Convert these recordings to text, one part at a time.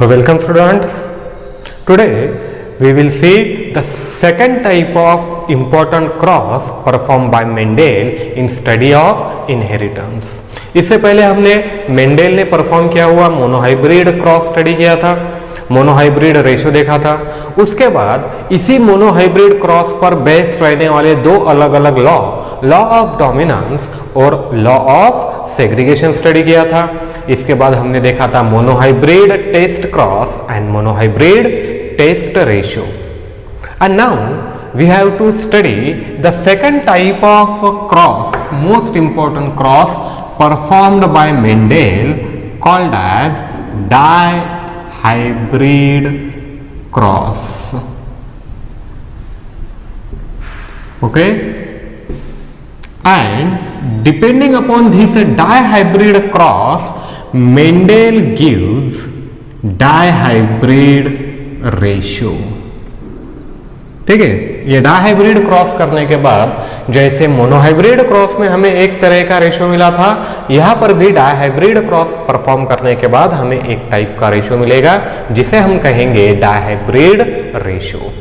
So welcome students. Today we will see the second type of important cross performed by Mendel in study of inheritance. इससे पहले हमने Mendel ने perform किया हुआ monohybrid cross study किया था, monohybrid ratio देखा था। उसके बाद इसी मोनोहाइब्रिड क्रॉस पर बेस्ड रहने वाले दो अलग अलग लॉ ऑफ डोमिनेंस और लॉ ऑफ सेग्रीगेशन स्टडी किया था। इसके बाद हमने देखा था monohybrid test cross and monohybrid test ratio. And now we have to study the second type of cross, most important cross performed by Mendel, called as dihybrid cross. Okay, and depending upon this dihybrid cross, Mendel gives dihybrid ratio. ठीक है, ये dihybrid cross करने के बाद जैसे monohybrid cross में हमें एक तरह का रेशो मिला था, यहां पर भी डायहाइब्रिड क्रॉस परफॉर्म करने के बाद हमें एक टाइप का रेशो मिलेगा जिसे हम कहेंगे डायहाइब्रिड रेशो।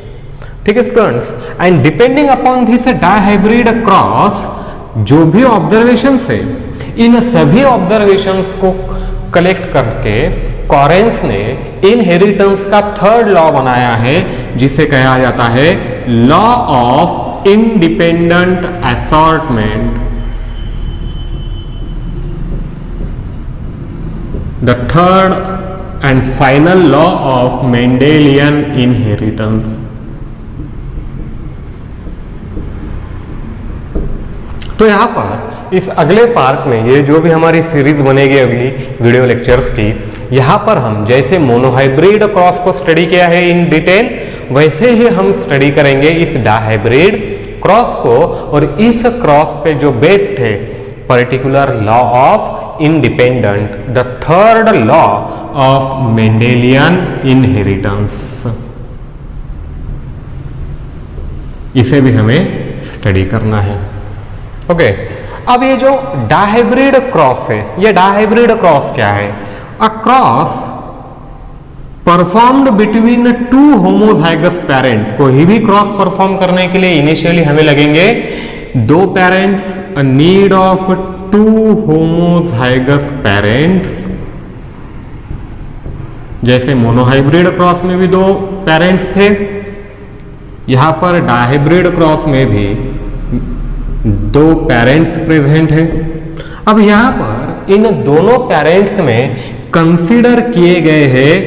ठीक है students, and depending upon this dihybrid cross जो भी ऑब्जर्वेशन है, इन सभी ऑब्जर्वेशंस को कलेक्ट करके कॉरेंस ने इनहेरिटेंस का थर्ड लॉ बनाया है जिसे कहा जाता है law of independent assortment. The third and final law of Mendelian inheritance. तो यहां पर इस अगले पार्ट में ये जो भी हमारी सीरीज बनेगी अगली वीडियो लेक्चर्स की, यहां पर हम जैसे मोनोहाइब्रिड क्रॉस को स्टडी किया है इन डिटेल, वैसे ही हम स्टडी करेंगे इस डायहाइब्रिड क्रॉस को। और इस क्रॉस पे जो बेस्ड है particular law of independent, the third law of Mendelian inheritance, इसे भी हमें स्टडी करना है। ओके, अब ये जो डायहाइब्रिड क्रॉस है, ये डायहाइब्रिड क्रॉस क्या है? A cross performed between two homozygous parent। कोई भी क्रॉस परफॉर्म करने के लिए इनिशियली हमें लगेंगे दो parents, a need of two homozygous parents। जैसे मोनोहाइब्रिड क्रॉस में भी दो पेरेंट्स थे, यहां पर डायहाइब्रिड क्रॉस में भी दो पेरेंट्स प्रेजेंट हैं। अब यहां पर इन दोनों पेरेंट्स में कंसीडर किए गए हैं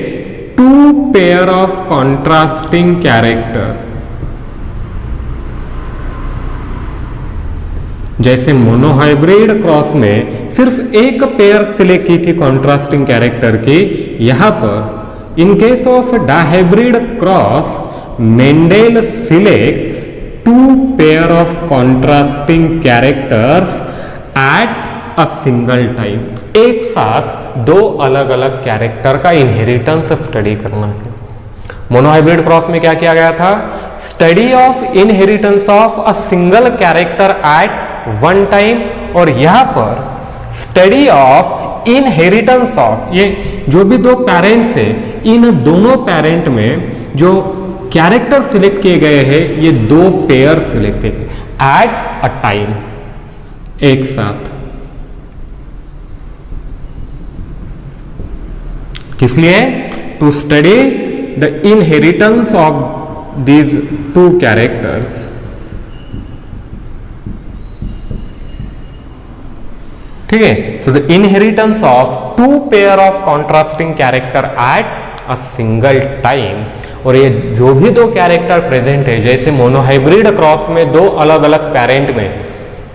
two pair of contrasting character. जैसे मोनोहाइब्रिड क्रॉस में सिर्फ एक पेयर सिलेक्ट की थी कॉन्ट्रास्टिंग कैरेक्टर की, यहां पर in case of dihybrid cross Mendel select two pair of contrasting characters at a single time. एक साथ दो अलग अलग कैरेक्टर का इनहेरिटेंस स्टडी करना है। मोनोहाइब्रिड क्रॉस में क्या किया गया था? Study of inheritance of a single character eight one time, और यहां पर स्टडी ऑफ इनहेरिटेंस ऑफ ये जो भी दो पेरेंट्स है, इन दोनों पेरेंट में जो कैरेक्टर सिलेक्ट किए गए हैं, ये दो पेयर सिलेक्ट किए एट अ टाइम, एक साथ। किस लिए? To study the inheritance of these two characters. ठीक है, so the inheritance of two pair of contrasting character at a single time. और ये जो भी दो कैरेक्टर प्रेजेंट है, जैसे मोनोहाइब्रिड क्रॉस में दो अलग अलग पेरेंट में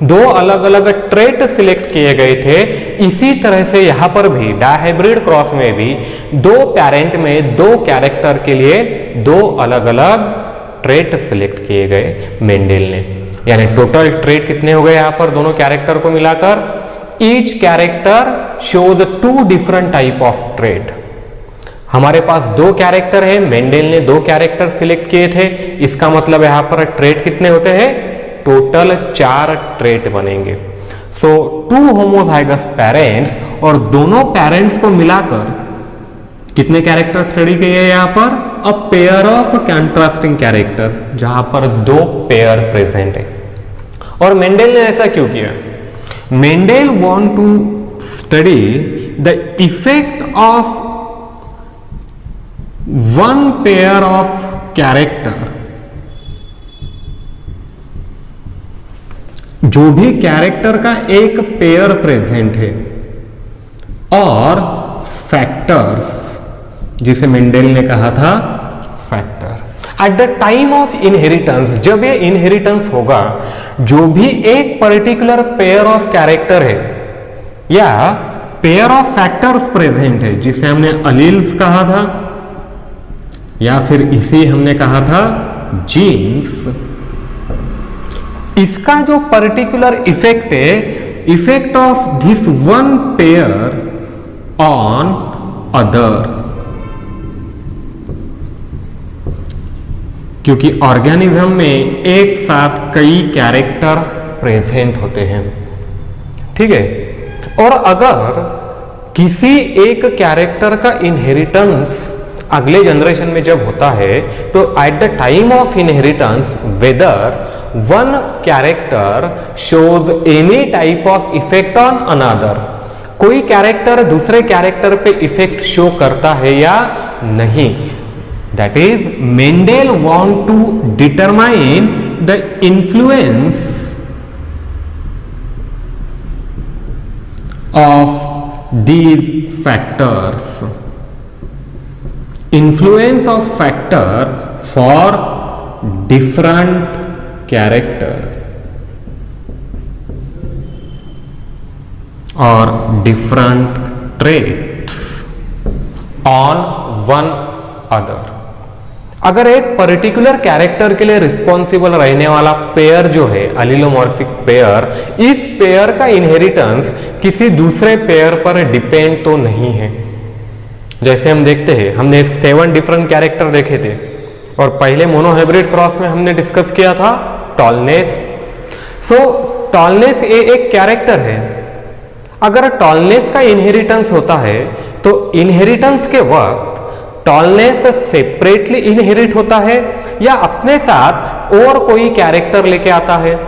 दो अलग अलग ट्रेट सिलेक्ट किए गए थे, इसी तरह से यहां पर भी डायहाइब्रिड क्रॉस में भी दो पेरेंट में दो कैरेक्टर के लिए दो अलग अलग ट्रेट सिलेक्ट किए गए मेंडेल ने। यानी टोटल ट्रेट कितने हो गए यहां पर दोनों कैरेक्टर को मिलाकर? Each character shows two different type of trait. हमारे पास दो कैरेक्टर है, मेंडेल ने दो कैरेक्टर सिलेक्ट किए थे, इसका मतलब यहां पर ट्रेट कितने होते हैं? टोटल 4 ट्रेट बनेंगे। सो टू होमोजाइगस पेरेंट्स, और दोनों पेरेंट्स को मिलाकर कितने कैरेक्टर स्टडी किए यहाँ पर? A pair of contrasting character, जहां पर दो पेयर प्रेजेंट है। और मेंडल ने ऐसा क्यों किया? Mendel want to study the effect of one pair of character, जो भी कैरेक्टर का एक पेयर प्रेजेंट है, और फैक्टर्स, जिसे मेंडल ने कहा था factor. Eight the time of inheritance, जब ये इनहेरिटेंस होगा, जो भी एक पर्टिकुलर पेयर ऑफ कैरेक्टर है या पेयर ऑफ फैक्टर्स प्रेजेंट है, जिसे हमने अलील्स कहा था या फिर इसे हमने कहा था जीन्स, इसका जो पर्टिकुलर इफेक्ट है, effect of this one pair on other, क्योंकि ऑर्गेनिज्म में एक साथ कई कैरेक्टर प्रेजेंट होते हैं, ठीक है। और अगर किसी एक कैरेक्टर का इनहेरिटेंस अगले जनरेशन में जब होता है, तो at the time of inheritance whether one character shows any type of effect on another, कोई कैरेक्टर दूसरे कैरेक्टर पे इफेक्ट शो करता है या नहीं, that is Mendel want to determine the influence of these factors, influence of factor for different character और different traits on one other. अगर एक पर्टिकुलर कैरेक्टर के लिए रिस्पॉन्सिबल रहने वाला पेयर जो है एलिलोमॉर्फिक पेयर, इस पेयर का इनहेरिटेंस किसी दूसरे पेयर पर डिपेंड तो नहीं है। जैसे हम देखते हैं, हमने 7 डिफरेंट कैरेक्टर देखे थे और पहले मोनोहाइब्रिड क्रॉस में हमने डिस्कस किया था टॉलनेस। सो टॉलनेस ये एक कैरेक्टर है। अगर टॉलनेस का इनहेरिटेंस होता है तो इनहेरिटेंस के वक्त टॉलनेस सेपरेटली इनहेरिट होता है या अपने साथ और कोई कैरेक्टर लेके आता है।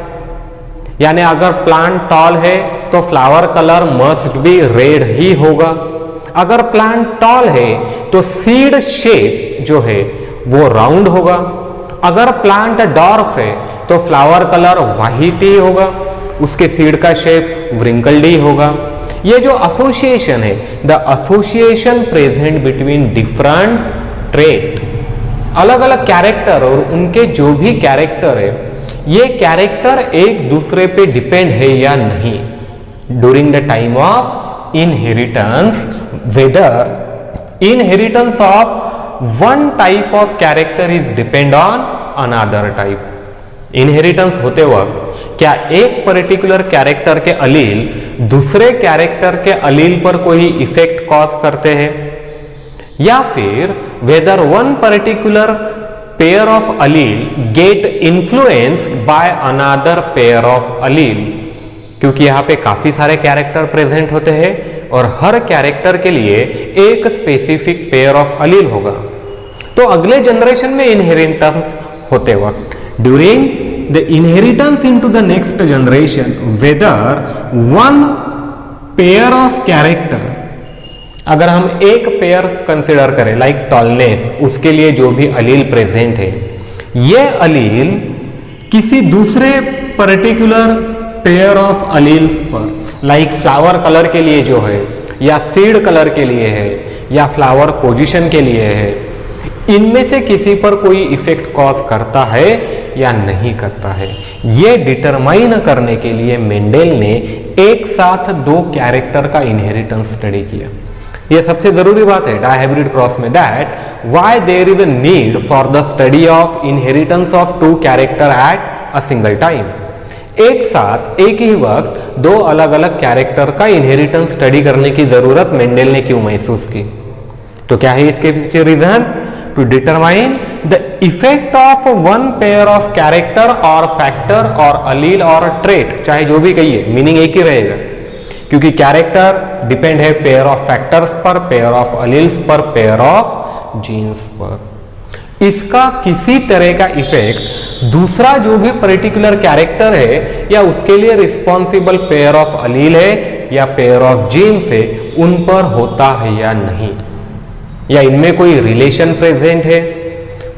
यानी अगर प्लांट टॉल है तो flower colour must be red ही होगा। अगर प्लांट टॉल है तो सीड शेप जो है वो राउंड होगा। अगर प्लांट डॉर्फ है तो फ्लावर कलर व्हाइट ही होगा, उसके सीड का शेप व्रिंकल्ड ही होगा। ये जो एसोसिएशन है, the association present between different trait, अलग अलग कैरेक्टर और उनके जो भी कैरेक्टर है, ये कैरेक्टर एक दूसरे पे डिपेंड है या नहीं during the time of inheritance, whether inheritance of one type of character is depend on another type. Inheritance होते वक्त क्या एक पर्टिकुलर कैरेक्टर के अलील दूसरे कैरेक्टर के अलील पर कोई इफेक्ट कॉज करते हैं, या फिर whether one particular pair of allele get influence by another pair of allele. क्योंकि यहां पे काफी सारे कैरेक्टर प्रेजेंट होते हैं और हर कैरेक्टर के लिए एक स्पेसिफिक पेयर ऑफ अलील होगा। तो अगले जनरेशन में इनहेरिटेंस होते वक्त during the inheritance into the next generation, whether one pair of character, अगर हम एक पेयर कंसिडर करें लाइक टॉलनेस, उसके लिए जो भी अलील प्रेजेंट है, ये अलील किसी दूसरे पर्टिकुलर पेयर ऑफ अलील्स पर, लाइक फ्लावर कलर के लिए जो है या सीड कलर के लिए है या फ्लावर पोजीशन के लिए है, इनमें से किसी पर कोई इफेक्ट कॉज करता है या नहीं करता है, ये डिटरमाइन करने के लिए मेंडल ने एक साथ दो कैरेक्टर का इनहेरिटेंस स्टडी किया। यह सबसे जरूरी बात है डायहाइब्रिड क्रॉस में, that why there is a need for the study of inheritance of two character at a single time. एक साथ एक ही वक्त दो अलग अलग कैरेक्टर का इनहेरिटेंस स्टडी करने की जरूरत मेंडल ने क्यों महसूस की? तो क्या है इसके पीछे reason? To determine the effect of one pair of character और फैक्टर और अलील और ट्रेट, चाहे जो भी कहिए, मीनिंग एक ही रहेगा, क्योंकि कैरेक्टर डिपेंड है पेयर ऑफ फैक्टर्स पर, पेयर ऑफ अलील्स पर, पेयर ऑफ जीन्स पर। इसका किसी तरह का इफेक्ट दूसरा जो भी पर्टिकुलर कैरेक्टर है या उसके लिए रिस्पॉन्सिबल पेयर ऑफ अलील है या पेयर ऑफ जीन्स है उन पर होता है या नहीं, या इनमें कोई रिलेशन प्रेजेंट है।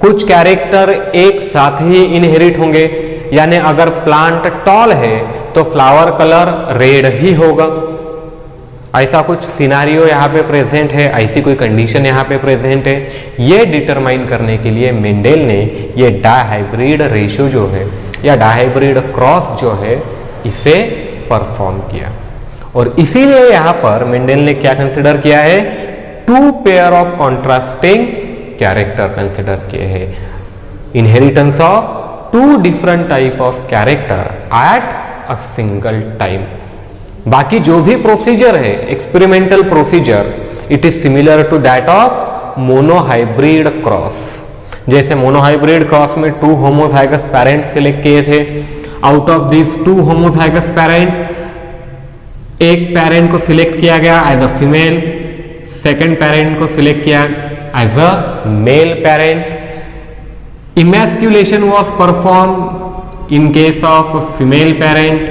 कुछ कैरेक्टर एक साथ ही इनहेरिट होंगे, यानी अगर प्लांट टॉल है तो फ्लावर कलर रेड ही होगा। ऐसा कुछ सिनारियो यहाँ पे प्रेजेंट है, ऐसी कोई कंडीशन यहाँ पे प्रेजेंट है। ये डिटरमाइन करने के लिए मेंडेल ने ये डायहाइब्रिड रेशियो जो है या डायहाइब्रिड क्रॉस जो है इसे परफॉर्म किया। और इसीलिए यहाँ पर मेंडेल ने क्या कंसिडर किया है, two pair of contrasting character consider किए हैं, inheritance of two different type of character at a single time. बाकी जो भी प्रोसीजर है experimental procedure, it is similar to that of monohybrid cross. जैसे मोनोहाइब्रिड क्रॉस में 2 होमोजाइगस पेरेंट सिलेक्ट किए थे, out of this 2 homozygous parent एक parent को सिलेक्ट किया गया as a female, second parent को सिलेक्ट किया as a mail parent. Emasculation was perform in case of female parent.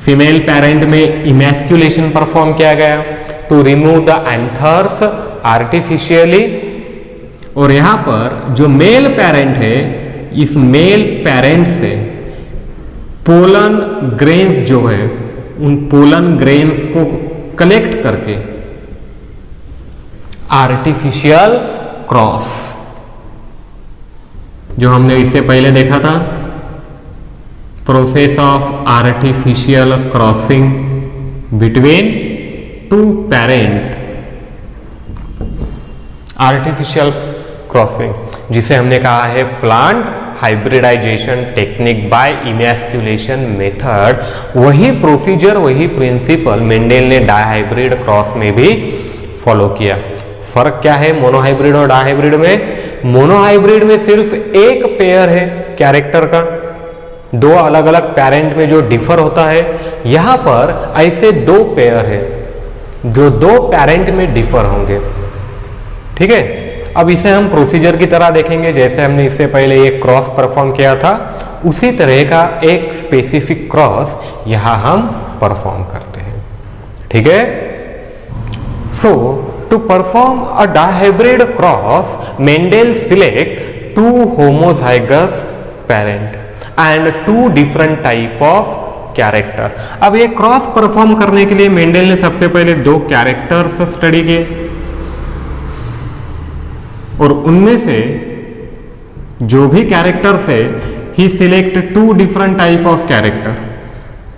Female parent में इमैस्कुलेशन परफॉर्म किया गया to remove the anthers artificially. और यहां पर जो मेल पेरेंट है, इस मेल पेरेंट से पोलन ग्रेन्स जो है उन पोलन ग्रेन्स को कलेक्ट करके आर्टिफिशियल क्रॉस, जो हमने इससे पहले देखा था, process of artificial crossing between 2 parent, artificial crossing जिसे हमने कहा है plant hybridization technique by emasculation method. वही प्रोसीजर, वही प्रिंसिपल मेंडेल ने डायहाइब्रिड क्रॉस में भी फॉलो किया। फर्क क्या है मोनोहाइब्रिड और डायहाइब्रिड में? मोनोहाइब्रिड में सिर्फ एक पेयर है कैरेक्टर का, 2 अलग अलग पेरेंट में जो डिफर होता है। यहां पर ऐसे 2 पेयर है जो 2 पेरेंट में डिफर होंगे। ठीक है, अब इसे हम प्रोसीजर की तरह देखेंगे, जैसे हमने इससे पहले एक क्रॉस परफॉर्म किया था उसी तरह का एक स्पेसिफिक क्रॉस यहां हम परफॉर्म करते हैं। ठीक है, so to perform a dihybrid cross Mendel select 2 homozygous parent and 2 different type of character. अब ये क्रॉस परफॉर्म करने के लिए मेंडेल ने सबसे पहले 2 कैरेक्टर्स स्टडी किए और उनमें से जो भी कैरेक्टर्स है ही select 2 different type of character.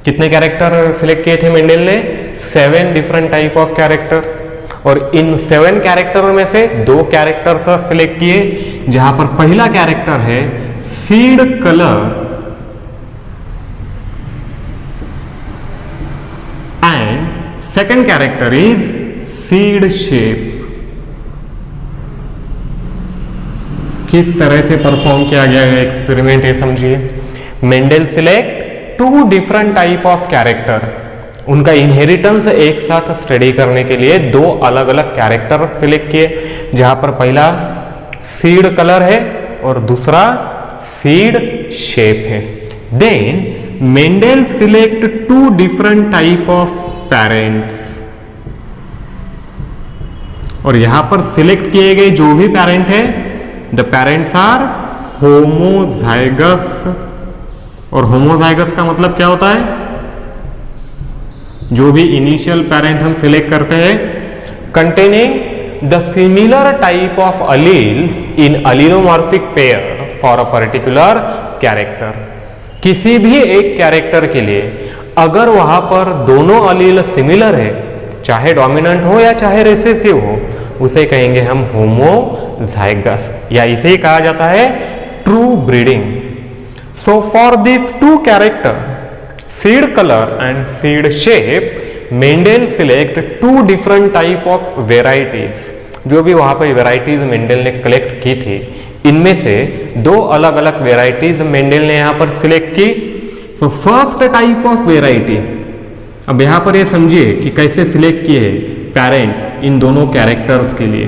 कितने कैरेक्टर सिलेक्ट किए थे मेंडेल ने? 7 डिफरेंट टाइप ऑफ कैरेक्टर। और इन 7 कैरेक्टरों में से 2 कैरेक्टर्स सिलेक्ट किए, जहां पर पहला कैरेक्टर है seed colour and second character is seed shape. किस तरह से परफॉर्म किया गया है एक्सपेरिमेंट ये समझिए। Mendel select 2 different type of character, उनका इनहेरिटेंस एक साथ स्टडी करने के लिए 2 अलग अलग कैरेक्टर सिलेक्ट किए, जहां पर पहला सीड कलर है और दूसरा सीड शेप है। Then Mendel select 2 different type of parents, और यहां पर सिलेक्ट किए गए जो भी पेरेंट है द पेरेंट्स आर होमोजाइगस। और होमोजाइगस का मतलब क्या होता है? जो भी इनिशियल पेरेंट हम सिलेक्ट करते हैं containing the similar type of allele in allelomorphic pair for a particular character. किसी भी एक कैरेक्टर के लिए अगर वहां पर दोनों अलील सिमिलर है, चाहे डोमिनेंट हो या चाहे रिसेसिव हो, उसे कहेंगे हम होमोजाइगस, या इसे ही कहा जाता है true breeding. So for this 2 character seed colour and seed shape Mendel select 2 different type of varieties. जो भी वहां पर वेराइटीज मेंडेल ने कलेक्ट की थी, इनमें से 2 अलग अलग वेराइटीज मेंडेल ने यहां पर सिलेक्ट की। So first type of variety, अब यहां पर ये समझिए कि कैसे सिलेक्ट किए पेरेंट इन दोनों कैरेक्टर्स के लिए।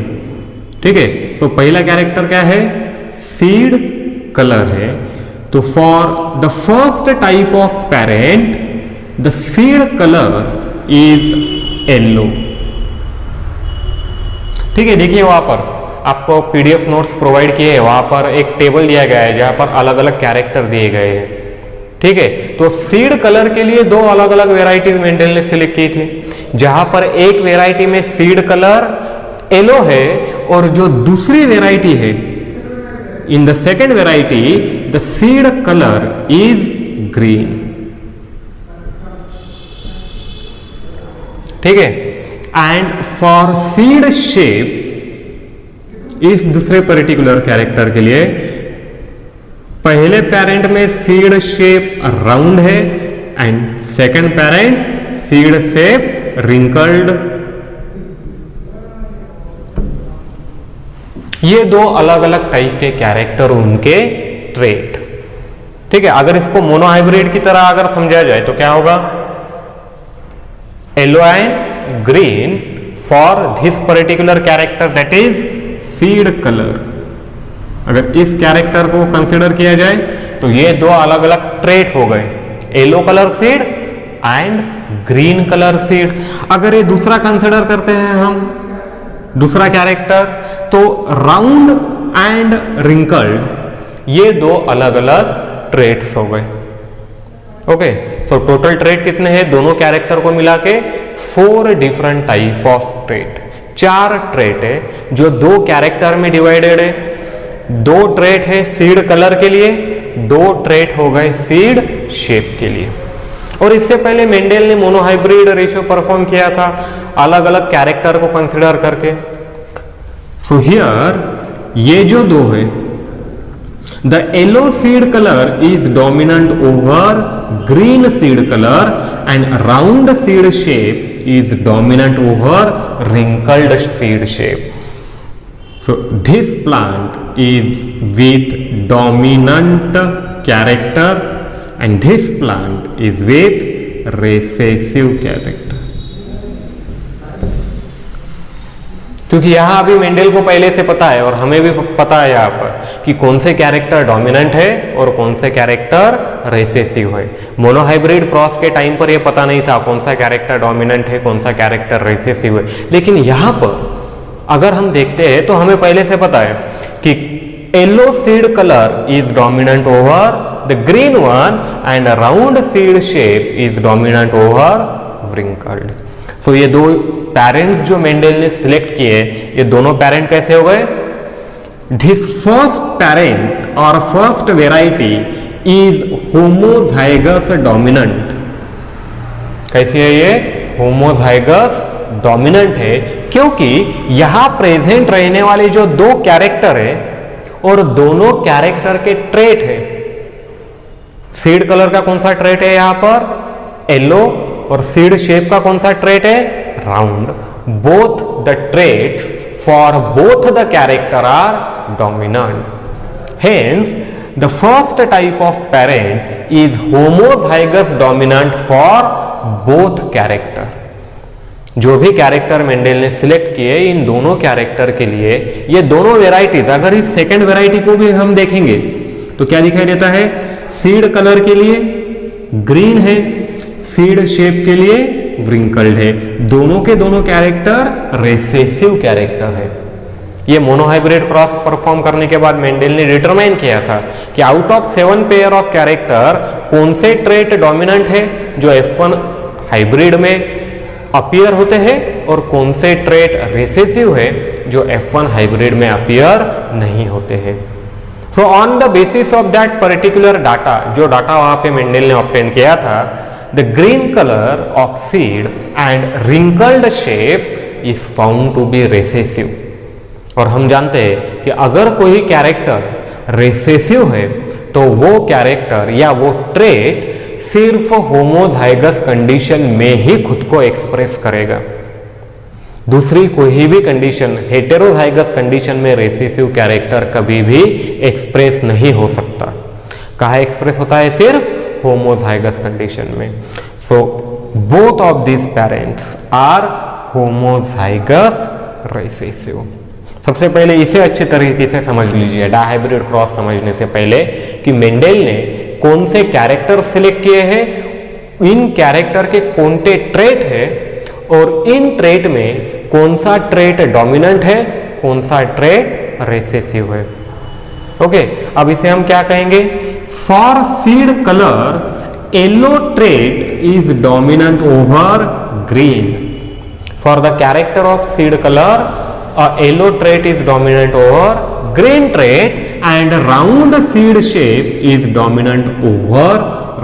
ठीक है, तो पहला कैरेक्टर क्या है, सीड कलर है। तो for the first type of parent the seed colour is yellow. ठीक है, देखिए वहां पर आपको पीडीएफ नोट्स प्रोवाइड किए हैं, वहां पर एक टेबल दिया गया है जहां पर अलग अलग कैरेक्टर दिए गए हैं। ठीक है, तो सीड कलर के लिए दो अलग अलग वेराइटीज मेंडल ने सिलेक्ट की थी, जहां पर एक वेराइटी में सीड कलर येलो है और जो दूसरी वेराइटी है, in the second variety the seed colour is green. ठीक है, एंड फॉर सीड शेप, इस दूसरे पर्टिकुलर कैरेक्टर के लिए पहले पेरेंट में सीड शेप राउंड है and second parent seed shape wrinkled. ये दो अलग अलग टाइप के कैरेक्टर, उनके ट्रेट। ठीक है, अगर इसको मोनोहाइब्रिड की तरह अगर समझा जाए तो क्या होगा, yellow and green for this particular character that is seed colour. अगर इस कैरेक्टर को कंसीडर किया जाए तो ये दो अलग अलग ट्रेट हो गए, yellow colour seed and green colour seed. अगर ये दूसरा कंसीडर करते हैं हम, दूसरा कैरेक्टर, तो राउंड एंड रिंकल्ड, ये दो अलग अलग ट्रेट्स हो गए। ओके, सो टोटल ट्रेट कितने हैं दोनों कैरेक्टर को मिला के, 4 different type of trait, 4 trait है जो दो कैरेक्टर में डिवाइडेड है। 2 ट्रेट है सीड कलर के लिए, 2 ट्रेट हो गए सीड शेप के लिए। और इससे पहले मेंडल ने मोनोहाइब्रिड रेशियो परफॉर्म किया था अलग अलग कैरेक्टर को कंसीडर करके। सो हियर ये जो दो है, the yellow seed colour is dominant over green seed colour and round seed shape is dominant over wrinkled seed shape. So this plant is with dominant character and this plant is with recessive character. क्योंकि यहां अभी Mendel को पहले से पता है और हमें भी पता है यहां पर कि कौन से कैरेक्टर डोमिनेंट है और कौन से कैरेक्टर रेसेसिव है। मोनोहाइब्रिड क्रॉस के टाइम पर यह पता नहीं था कौन सा कैरेक्टर डोमिनेंट है, कौन सा कैरेक्टर रेसेसिव है। लेकिन यहां पर अगर हम देखते हैं तो हमें पहले से पता है कि yellow seed colour is dominant over the green one and round seed shape is dominant over wrinkled. So ये दो पेरेंट्स जो मेंडल ने सिलेक्ट किए, ये दोनों पेरेंट कैसे हो गए, दिस फर्स्ट पेरेंट और first variety is homozygous dominant. कैसी है ये, होमोजाइगस डोमिनेंट है, क्योंकि यहां प्रेजेंट रहने वाले जो दो कैरेक्टर है और दोनों कैरेक्टर के ट्रेट है। सीड कलर का कौन सा ट्रेट है यहां पर, येलो, और सीड शेप का कौन सा ट्रेट है, round. Both the traits for both the character are dominant. Hence the first type of parent is homozygous dominant for both character. जो भी कैरेक्टर मेंडल ने सिलेक्ट किए इन दोनों कैरेक्टर के लिए, ये दोनों वेराइटीज, अगर इस सेकेंड वेराइटी को भी हम देखेंगे तो क्या दिखाई देता है, सीड कलर के लिए ग्रीन है, सीड शेप के लिए व्रिंकल्ड है। दोनों के दोनों कैरेक्टर रेसेसिव कैरेक्टर है। ये मोनोहाइब्रिड क्रॉस परफॉर्म करने के बाद मेंडल ने डिटरमाइन किया था कि out of 7 pair of character कौन से ट्रेट डोमिनेंट है जो F1 हाइब्रिड में अपीयर होते हैं और कौन से ट्रेट रेसेसिव है जो F1 हाइब्रिड में अपीयर नहीं होते हैं। So on the basis of that particular data, जो डाटा वहां पे मेंडल ने ऑब्टेन किया था, the green color of seed and wrinkled shape is found to be recessive। और हम जानते हैं कि अगर कोई कैरेक्टर रेसेसिव है तो वो कैरेक्टर या वो ट्रेट सिर्फ होमोजाइगस कंडीशन में ही खुद को एक्सप्रेस करेगा। दूसरी कोई भी कंडीशन, हेटेरोजाइगस कंडीशन में रेसेसिव कैरेक्टर कभी भी एक्सप्रेस नहीं हो सकता। कहाँ एक्सप्रेस होता है, सिर्फ होमोजाइगस कंडीशन में। So both of this parents are homozygous recessive. सबसे पहले इसे अच्छे तरीके से समझ लीजिए डायहाइब्रिड क्रॉस समझने से पहले कि मेंडेल ने कौन से कैरेक्टर सिलेक्ट किए हैं, इन कैरेक्टर के कौन से ट्रेट है और इन ट्रेट में कौन सा ट्रेट डोमिनेंट है, कौन सा ट्रेट रिसेसिव है। ओके, अब इसे हम क्या कहेंगे, for seed colour yellow trait is dominant over green. For the character of seed colour a yellow trait is dominant over green trait and round seed shape is dominant over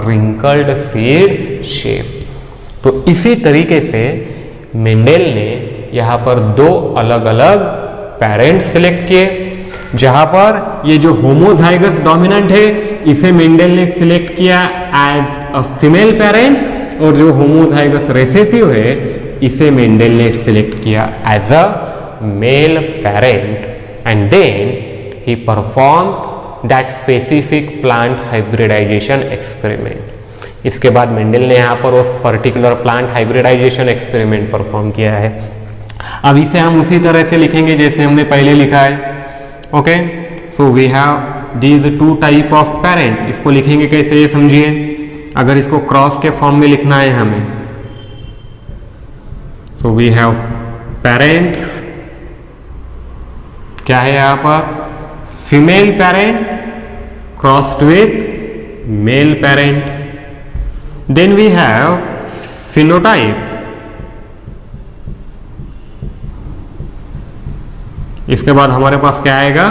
wrinkled seed shape। तो इसी तरीके से Mendel ने यहां पर दो अलग अलग पेरेंट सिलेक्ट किए, जहां पर ये जो होमोजाइगस डोमिनेंट है इसे मेंडेल ने सिलेक्ट किया एज अ फीमेल पेरेंट और जो होमोजाइगस रिसेसिव है इसे मेंडेल ने सिलेक्ट किया as a male parent and then he performed that specific plant hybridization experiment। इसके बाद मेंडेल ने यहाँ पर उस particular plant hybridization experiment perform किया है। अब इसे हम उसी तरह से लिखेंगे जैसे हमने पहले लिखा है। Okay, so we have these two type of parent. इसको लिखेंगे कैसे ये समझिए, अगर इसको क्रॉस के फॉर्म में लिखना है हमें, सो वी हैव पेरेंट्स, क्या है यहां पर, female parent crossed with male parent. Then we have phenotype, इसके बाद हमारे पास क्या आएगा,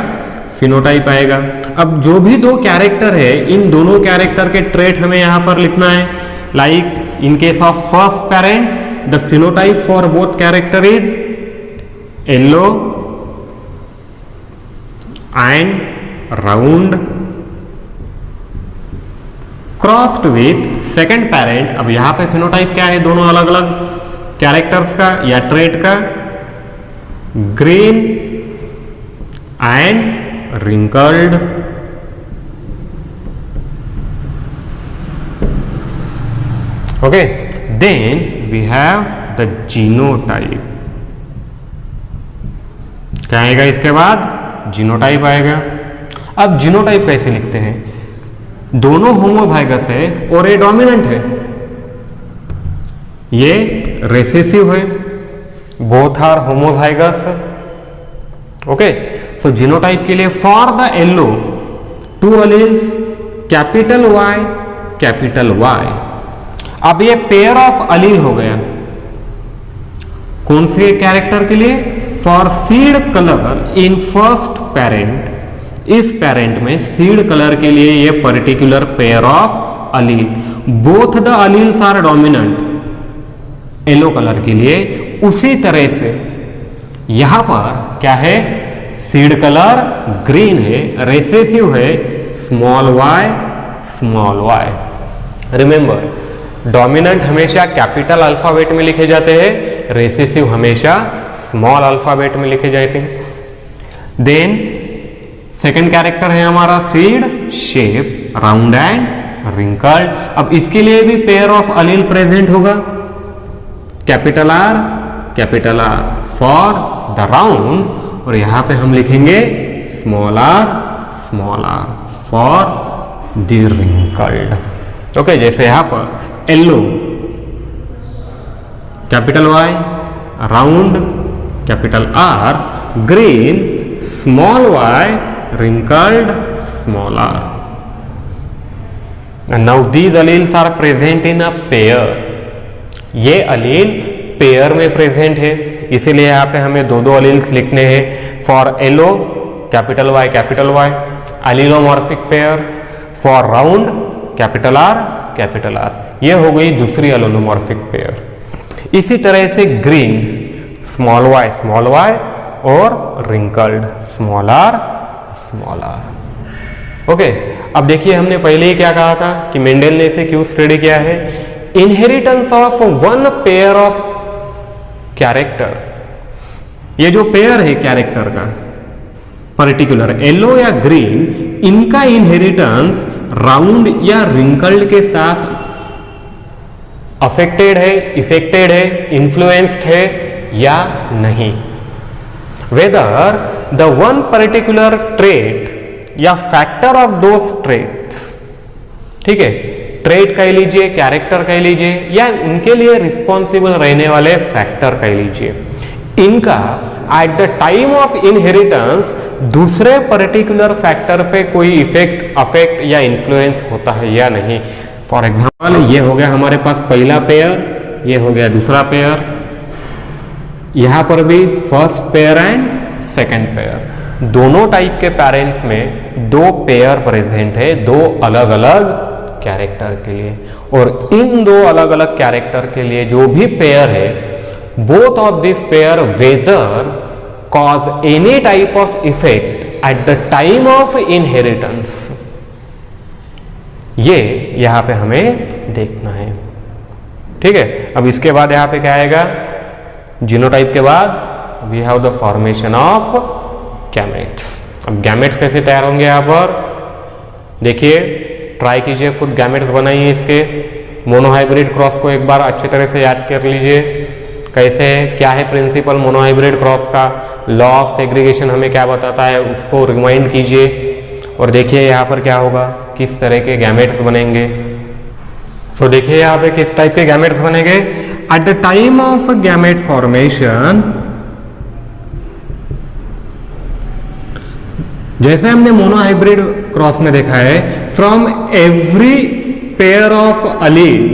फिनोटाइप आएगा। अब जो भी दो कैरेक्टर है इन दोनों कैरेक्टर के ट्रेट हमें यहां पर लिखना है। Like in case of first parent the phenotype for both character is yellow and round crossed with second parent। अब यहां पे फिनोटाइप क्या है दोनों अलग अलग कैरेक्टर्स का या ट्रेट का, green and wrinkled। Okay, then we have the genotype. क्या आएगा इसके बाद, जीनोटाइप आएगा। अब जीनोटाइप कैसे लिखते हैं, दोनों होमोजाइगस है और ये डोमिनेंट है, ये रिसेसिव है, both are homozygous. Okay, so genotype के लिए for the yellow two alleles capital Y capital Y. अब ये पेयर ऑफ अलील हो गया, कौन से कैरेक्टर के लिए, for seed colour in first parent. इस पेरेंट में सीड कलर के लिए ये particular pair of allele, both the alleles are dominant yellow colour के लिए। उसी तरह से यहां पर क्या है, सीड कलर ग्रीन है, रिसेसिव है, स्मॉल वाई। रिमेंबर, डोमिनेंट हमेशा कैपिटल अल्फाबेट में लिखे जाते हैं, रिसेसिव हमेशा स्मॉल अल्फाबेट में लिखे जाते हैं। देन सेकंड कैरेक्टर है हमारा seed shape round and wrinkled. अब इसके लिए भी पेयर ऑफ अलील प्रेजेंट होगा, capital R for the round और यहां पे हम लिखेंगे small R for the wrinkled. Okay, जैसे यहां पर yellow capital Y, round capital R, green small Y, wrinkled small r। And now these alleles are present in a pair। ये अलील pair में प्रेजेंट है, इसीलिए यहाँ पे हमें दो अलील्स लिखने हैं। For yellow capital Y allelomorphic pair, for round capital R, ये हो गई दूसरी अलीलोमॉर्फिक पेयर। इसी तरह से ग्रीन स्मॉल वाई और wrinkled स्मॉल आर। ओके, अब देखिए हमने पहले ही क्या कहा था कि मेंडेल ने इसे क्यों स्टडी किया है, inheritance of one pair of character. ये जो पेयर है कैरेक्टर का पर्टिकुलर येलो या ग्रीन, इनका इनहेरिटेंस राउंड या रिंकल्ड के साथ अफेक्टेड है, इफेक्टेड है, इन्फ्लुएंस्ड है या नहीं। Whether the one particular trait या फैक्टर ऑफ दोज ट्रेट्स, ठीक है, ट्रेट कह लीजिए, कैरेक्टर कह लीजिए, या उनके लिए रिस्पॉन्सिबल रहने वाले फैक्टर कह लीजिए, इनका eight the time of inheritance दूसरे पर्टिकुलर फैक्टर पे कोई इफेक्ट, अफेक्ट या इन्फ्लुएंस होता है या नहीं। फॉर एग्जाम्पल ये हो गया हमारे पास पहला पेयर, ये हो गया दूसरा पेयर, यहां पर भी first pair and second pair, दोनों टाइप के पेरेंट्स में दो पेयर प्रेजेंट है, दो अलग अलग कैरेक्टर के लिए, और इन दो अलग अलग कैरेक्टर के लिए जो भी पेयर है, both of this pair whether cause any type of effect at the time of inheritance, ये यहां पे हमें देखना है। ठीक है, अब इसके बाद यहां पे क्या आएगा, जीनोटाइप के बाद we have the formation of gametes. अब गैमेट्स कैसे तैयार होंगे यहां पर देखिए, ट्राई कीजिए, खुद गैमेट्स बनाइए इसके। मोनोहाइब्रिड क्रॉस को एक बार अच्छी तरह से याद कर लीजिए, कैसे है, क्या है प्रिंसिपल मोनोहाइब्रिड क्रॉस का, लॉ ऑफ सेग्रीगेशन हमें क्या बताता है, उसको रिमाइंड कीजिए और देखिए यहाँ पर क्या होगा, किस तरह के गैमेट्स बनेंगे। सो देखिए यहाँ पे किस टाइप के गैमेट्स बनेंगे। At the time of gamete formation, जैसे हमने मोनोहाइब्रिड क्रॉस में देखा है, from every pair of allele,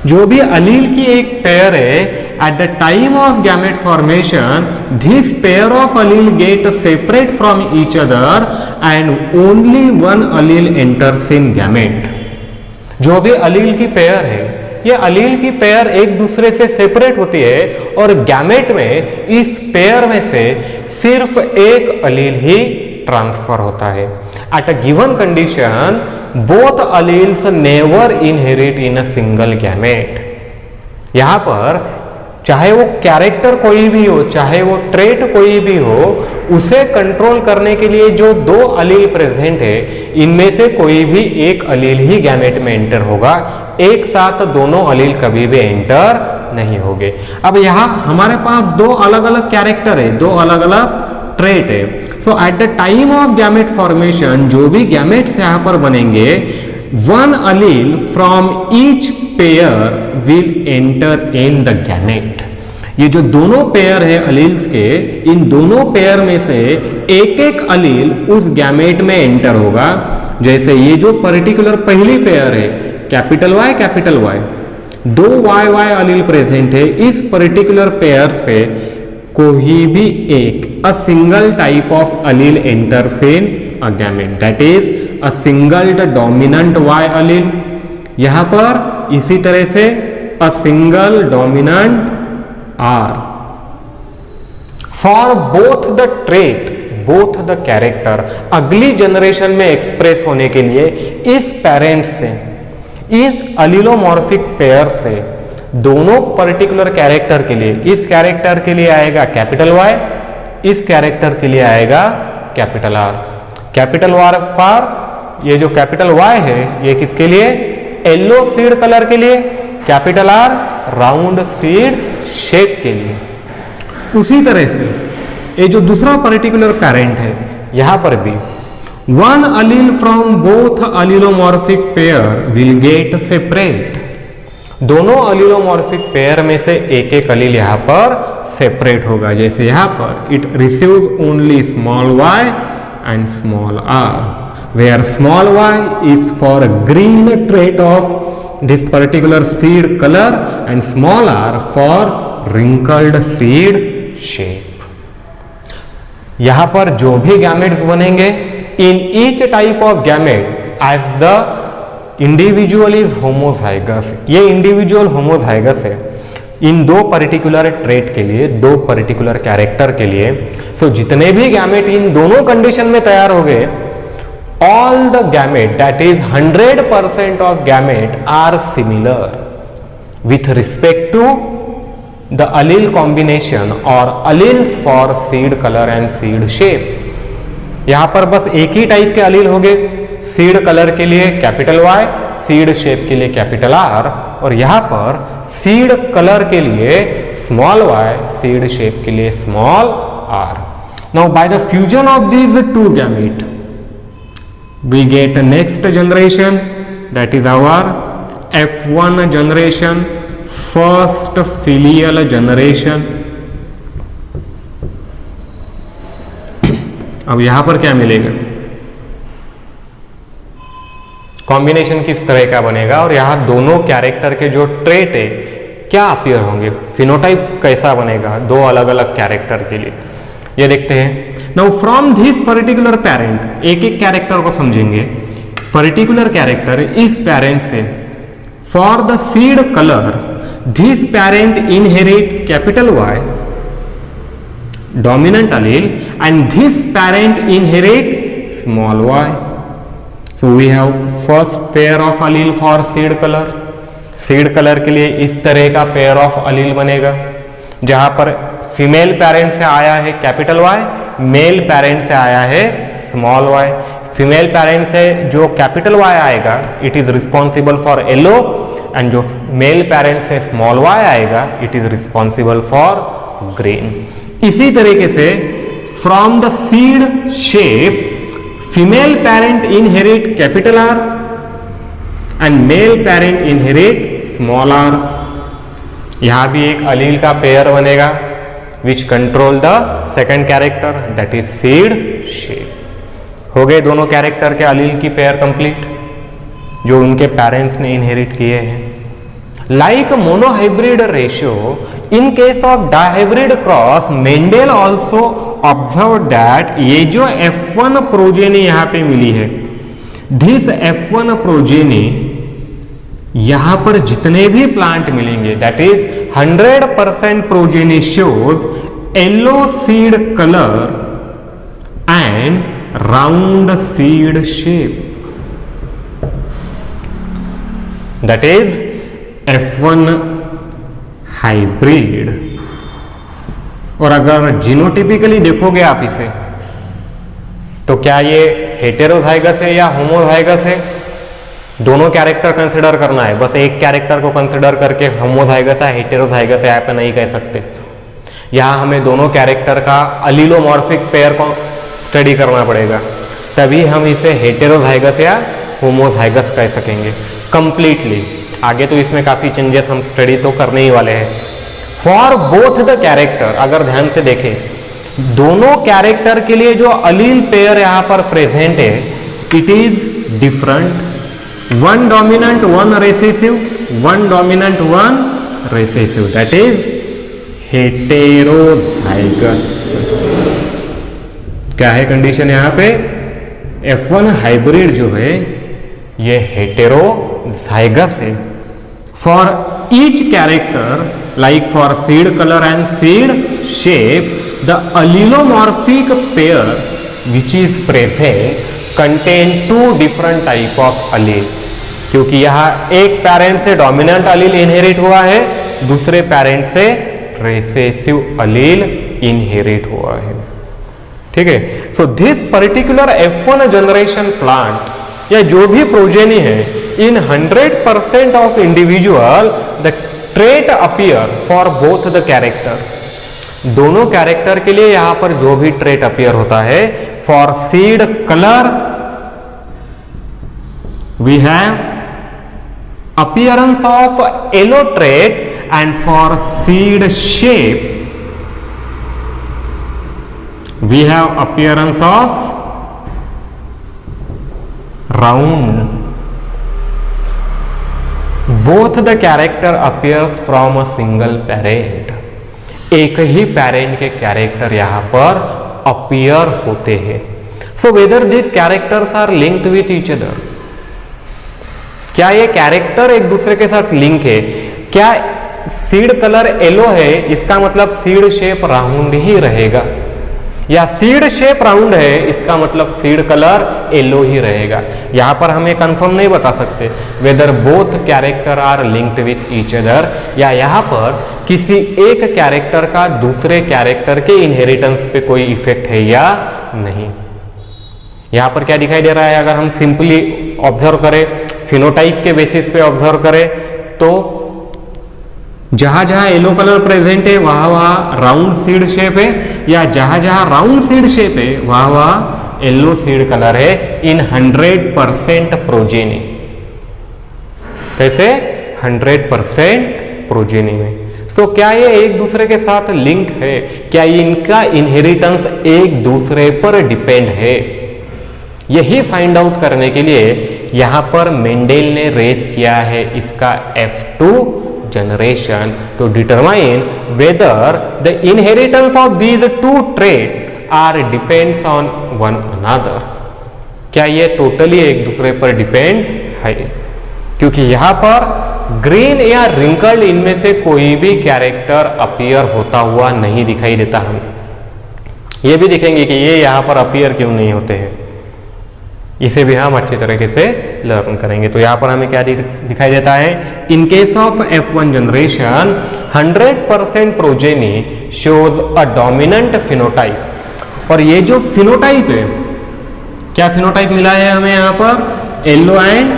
जो भी अलील की एक पेयर है, at the time of gamete formation this pair of allele get separate from each other and only one allele enters in gamete. जो भी अलील की पेयर है, ये अलील की पेयर एक दूसरे से सेपरेट होती है और गैमेट में इस पेयर में से सिर्फ एक अलील ही ट्रांसफर होता है। At a given condition both alleles never inherit in a single gamete. यहां पर चाहे वो कैरेक्टर कोई भी हो, चाहे वो ट्रेट कोई भी हो, उसे कंट्रोल करने के लिए जो दो अलील प्रेजेंट है, इनमें से कोई भी एक अलील ही गैमेट में एंटर होगा, एक साथ दोनों अलील कभी भी एंटर नहीं होंगे। अब यहां हमारे पास दो अलग अलग कैरेक्टर है, दो अलग अलग ट्रेट है। So at the time of gamete formation जो भी गैमेट्स यहां पर बनेंगे, one allele from each pair will enter in the gamete. ये जो दोनों पेयर है अलील्स के, इन दोनों पेयर में से एक एक अलील उस गैमेट में एंटर होगा। जैसे ये जो पर्टिकुलर पहली पेयर है, कैपिटल वाई, दो वाई वाई अलील प्रेजेंट है, इस पर्टिकुलर पेयर से कोई भी एक a single type of allele enters in a gamete, that is a single dominant Y allele. यहां पर इसी तरह से a single dominant R. For both the trait, both the character, अगली जनरेशन में एक्सप्रेस होने के लिए इस पेरेंट्स से, इस अलीलोमॉर्फिक पेयर से दोनों पर्टिकुलर कैरेक्टर के लिए, इस कैरेक्टर के लिए आएगा कैपिटल वाई, इस कैरेक्टर के लिए आएगा capital R. Capital Y for, ये जो कैपिटल वाई है ये किसके लिए, येलो सीड कलर के लिए, capital R round seed shape के लिए। उसी तरह से ये जो दूसरा पर्टिकुलर पेरेंट है, यहां पर भी one allele from both allelomorphic pair will get separate. दोनों अलीलोमॉर्फिक पेयर में से एक एक अलील यहां पर सेपरेट होगा। जैसे यहां पर it receives only small y and small r, where small y is for green trait of this particular seed colour and small r for wrinkled seed shape. यहां पर जो भी गैमेट्स बनेंगे, in each type of gamete as the individual is homozygous, ये individual homozygous है इन दो particular trait के लिए, दो पर्टिकुलर कैरेक्टर के लिए। सो जितने भी गैमेट इन दोनों कंडीशन में तैयार हो गए, all the gamete that is 100% of gamete are similar with respect to the allele combination और alleles for seed colour and seed shape. यहां पर बस एक ही टाइप के अलील हो गए, सीड कलर के लिए कैपिटल Y, सीड शेप के लिए कैपिटल R, और यहां पर सीड कलर के लिए स्मॉल y, सीड शेप के लिए small r. Now by the fusion of these two gamete we get next generation, that is our F1 generation, first filial generation. अब यहां पर क्या मिलेगा, कॉम्बिनेशन किस तरह का बनेगा और यहां दोनों कैरेक्टर के जो ट्रेट है क्या अपीयर होंगे, फिनोटाइप कैसा बनेगा दो अलग अलग कैरेक्टर के लिए, ये देखते हैं. Now from this particular parent, एक एक कैरेक्टर को समझेंगे. पर्टिकुलर कैरेक्टर इस पेरेंट से, for the seed colour this parent inherit capital Y dominant allele and this parent inherit small y. So we have first pair of allele for seed color. Seed colour के लिए इस तरह का pair of अलील बनेगा, जहां पर female parent से आया है कैपिटल Y, मेल पेरेंट से आया है स्मॉल y. फीमेल पेरेंट से जो कैपिटल Y आएगा it is responsible for yellow, and जो मेल पेरेंट से स्मॉल y आएगा it is responsible for green. इसी तरीके से from the seed shape female parent inherit capital R and male parent inherit small r. यहां भी एक अलील का पेयर बनेगा which control the second character, that is seed shape. हो गए दोनों कैरेक्टर के अलील की पेयर कंप्लीट जो उनके पेरेंट्स ने इनहेरिट किए हैं. Like monohybrid ratio in case of dihybrid cross, Mendel also observe that ये जो F1 प्रोजेनी यहां पे मिली है, दिस F1 प्रोजेनी यहां पर जितने भी प्लांट मिलेंगे that is 100% progeny shows yellow seed colour and round seed shape, that is F1 hybrid. और अगर जीनोटिपिकली देखोगे आप इसे तो क्या ये हेटेरोजाइगस है या होमोजाइगस है, दोनों कैरेक्टर कंसिडर करना है. बस एक कैरेक्टर को कंसिडर करके होमोजाइगस है हेटेरोजाइगस है आप नहीं कह सकते. यहां हमें दोनों कैरेक्टर का अलीलोमॉर्फिक पेयर को स्टडी करना पड़ेगा, तभी हम इसे हेटेरोजाइगस या होमोजाइगस कह सकेंगे कंप्लीटली. आगे तो इसमें काफी चेंजेस हम स्टडी तो करने ही वाले हैं. फॉर बोथ द कैरेक्टर, अगर ध्यान से देखें दोनों कैरेक्टर के लिए जो अलील पेयर यहां पर प्रेजेंट है it is different. One dominant one recessive, one dominant one recessive, that is heterozygous. क्या है कंडीशन यहां पे, F1 हाइब्रिड जो है ये हेटेरोजाइगस है. For each character like for seed colour and seed shape the allelomorphic pair which is present contain two different type of allele. क्योंकि यहां एक पेरेंट से डोमिनेंट अलील इनहेरिट हुआ है, दूसरे पेरेंट से रेसेसिव अलील इनहेरिट हुआ है. ठीक है. So this particular F1 generation plant या जो भी प्रोजेनी है इन 100% of individual the trait appear for both the character. दोनों कैरेक्टर के लिए यहां पर जो भी ट्रेट अपीयर होता है, for seed colour we have appearance of yellow trait and for seed shape we have appearance of round. Both the character appears from a single parent. एक ही पेरेंट के कैरेक्टर यहां पर अपीयर होते हैं. So whether this characters are linked with each other, क्या ये character एक दूसरे के साथ लिंक है? क्या सीड कलर येलो है इसका मतलब सीड शेप राउंड ही रहेगा, या सीड शेप राउंड है इसका मतलब सीड कलर येलो ही रहेगा? यहां पर हमें कंफर्म नहीं बता सकते whether both character are linked with each other, या यहां पर किसी एक कैरेक्टर का दूसरे कैरेक्टर के इनहेरिटेंस पे कोई इफेक्ट है या नहीं. यहाँ पर क्या दिखाई दे रहा है, अगर हम सिंपली ऑब्जर्व करें, फिनोटाइप के बेसिस पे ऑब्जर्व करें, तो जहां जहां येलो कलर प्रेजेंट है वहां वहां राउंड सीड शेप है, या जहां जहां राउंड सीड शेप है वहां वहां येलो सीड कलर है इन 100% प्रोजेनी। कैसे? 100% प्रोजेनी में। तो क्या ये एक दूसरे के साथ लिंक है? क्या इनका इनहेरिटेंस एक दूसरे पर डिपेंड है? यही फाइंड आउट करने के लिए यहां पर मेंडेल ने रेस किया है इसका F2 generation to determine whether the inheritance of these two traits are depends on one another। क्या ये टोटली एक दूसरे पर डिपेंड है? क्योंकि यहां पर ग्रीन या रिंकल्ड इनमें से कोई भी कैरेक्टर अपीयर होता हुआ नहीं दिखाई देता। हम ये भी दिखेंगे कि ये यहां पर अपीयर क्यों नहीं होते हैं, इसे भी हम अच्छी तरीके से लर्न करेंगे। तो यहां पर हमें क्या दिखाई देता है, इन case of F1 generation 100% progeny shows a dominant phenotype. और ये जो फिनोटाइप है, क्या फिनोटाइप मिला है हमें यहां पर, yellow and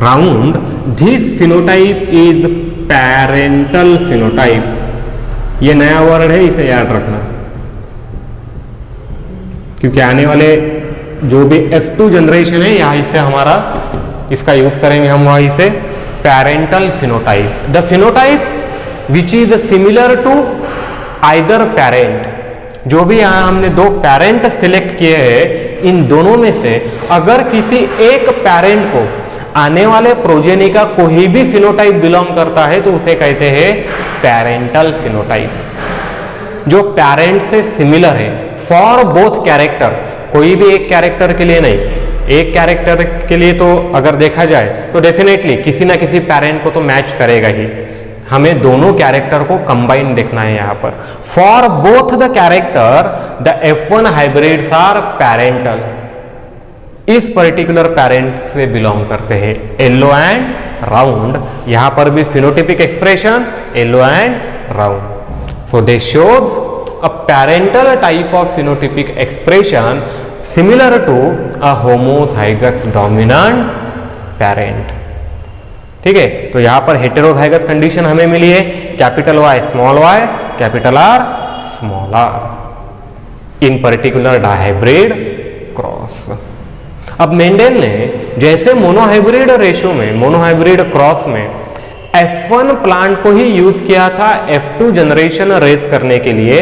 round. This phenotype is parental phenotype. ये नया वर्ड है, इसे याद रखना, क्योंकि आने वाले जो भी F2 जनरेशन है यहां से हमारा इसका यूज करेंगे हम वहां से parental phenotype. The phenotype which is similar to either parent. जो भी यहां हमने दो पेरेंट सिलेक्ट किए हैं, इन दोनों में से अगर किसी एक पेरेंट को आने वाले प्रोजेनी का कोई भी फिनोटाइप बिलोंग करता है तो उसे कहते हैं पैरेंटल फिनोटाइप। जो पेरेंट से सिमिलर है फॉर बोथ कैरेक्टर, कोई भी एक कैरेक्टर के लिए नहीं, एक कैरेक्टर के लिए तो अगर देखा जाए तो डेफिनेटली किसी ना किसी पेरेंट को तो मैच करेगा ही। हमें दोनों कैरेक्टर को कंबाइन देखना है यहां पर। For both the character the F1 hybrids are parental. इस पर्टिकुलर पेरेंट से बिलोंग करते हैं येलो एंड राउंड। यहां पर भी phenotypic expression yellow and round. So they shows a parental type of phenotypic expression similar to a homozygous dominant parent। ठीक है, तो यहां पर हेटेरोजाइगस कंडीशन हमें मिली है, capital Y small y, capital R small r, इन पर्टिकुलर डायहाइब्रिड क्रॉस। अब Mendel ने जैसे मोनोहाइब्रिड रेशियो में, मोनोहाइब्रिड क्रॉस में F1 प्लांट को ही यूज किया था F2 जनरेशन रेस करने के लिए,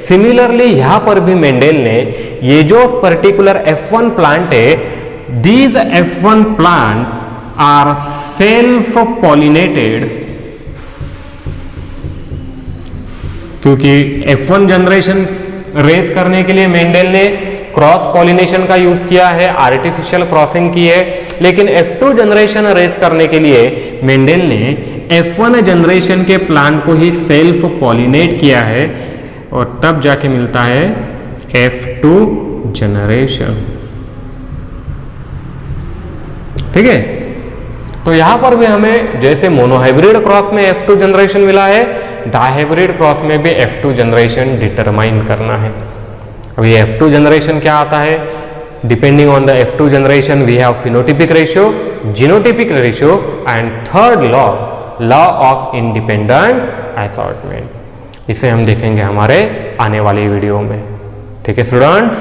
सिमिलरली यहां पर भी मेंडेल ने ये जो पर्टिकुलर F1 प्लांट है, these F1 plant are self pollinated. क्योंकि F1 जनरेशन रेस करने के लिए मेंडेल ने क्रॉस पॉलिनेशन का यूज किया है, आर्टिफिशियल क्रॉसिंग की है, लेकिन F2 जनरेशन रेस करने के लिए मेंडेल ने F1 जनरेशन के प्लांट को ही सेल्फ पॉलिनेट किया है, और तब जाके मिलता है F2 जनरेशन। ठीक है, तो यहां पर भी हमें जैसे मोनोहाइब्रिड क्रॉस में F2 जनरेशन मिला है, डायहाइब्रिड क्रॉस में भी F2 जनरेशन डिटरमाइन करना है। अब ये F2 जनरेशन क्या आता है, depending on the F2 generation we have phenotypic ratio, genotypic ratio and third law of independent assortment. इसे हम देखेंगे हमारे आने वाली वीडियो में। ठीक है स्टूडेंट्स।